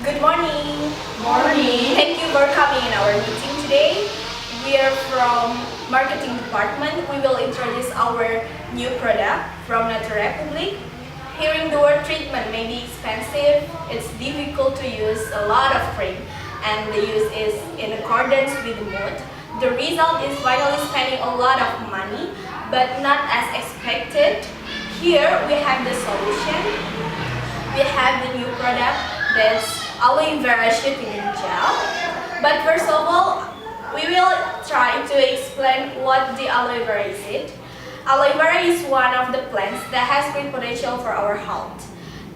Good morning. Morning. Thank you for coming in our meeting today. We are from marketing department. We will introduce our new product from Nature Republic. Hearing the word treatment may be expensive. It's difficult to use a lot of cream, and the use is in accordance with the mood. The result is finally spending a lot of money, but not as expected. Here we have the solution. We have the new product that's aloe vera shooting gel. But first of all, we will try to explain what the aloe vera is. Aloe vera is one of the plants that has great potential for our health.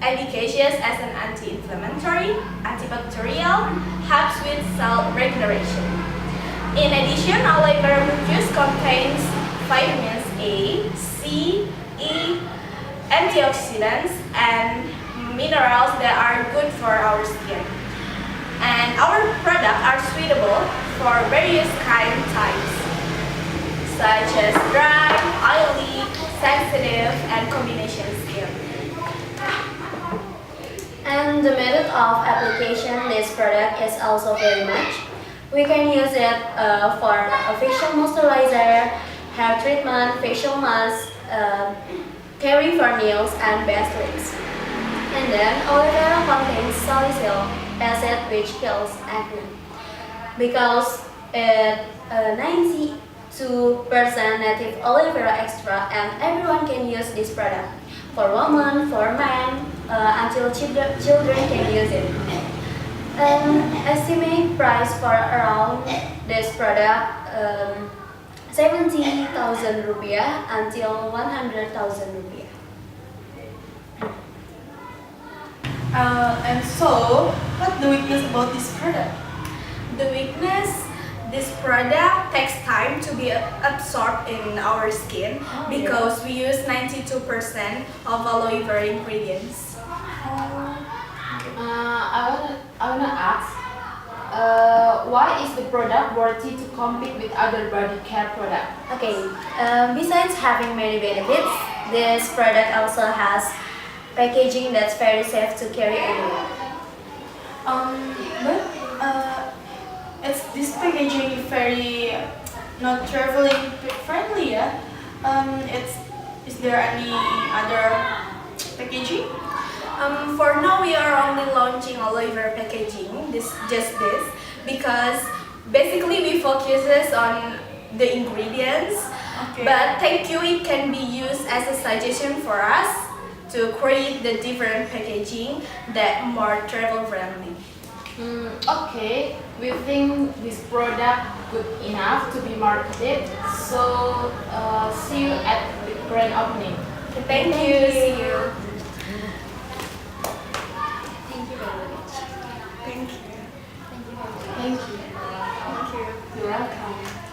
Efficacious as an anti-inflammatory, antibacterial, helps with cell regeneration. In addition, aloe vera juice contains vitamins A, C, E, antioxidants, and minerals that are good for our skin. And our products are suitable for various kind types, such as dry, oily, sensitive, and combination skin. And the method of application this product is also very much. We can use it for a facial moisturizer, hair treatment, facial mask, caring for nails and best lips. And then aloe vera contains salicylic acid which kills acne. Because it 92% native aloe vera extract, and everyone can use this product. For women, for men, until children can use it. Estimate price for around this product 70,000 rupiah until 100,000 rupiah. And so, what's the weakness about this product? The weakness, this product takes time to be absorbed in our skin because we use 92% of aloe vera ingredients. I wanna ask, why is the product worthy to compete with other body care products? Okay, besides having many benefits, this product also has packaging that's very safe to carry anywhere. It's this packaging very not traveling friendly, yeah? Is there any other packaging? For now, we are only launching aloe vera packaging, just this, because basically we focuses on the ingredients. Okay. But thank you, it can be used as a suggestion for us to create the different packaging that more travel friendly. Okay, we think this product good enough to be marketed. So see you at the grand opening. Thank you. See you. Thank you very much. Thank you. Thank you. Thank you. You're welcome.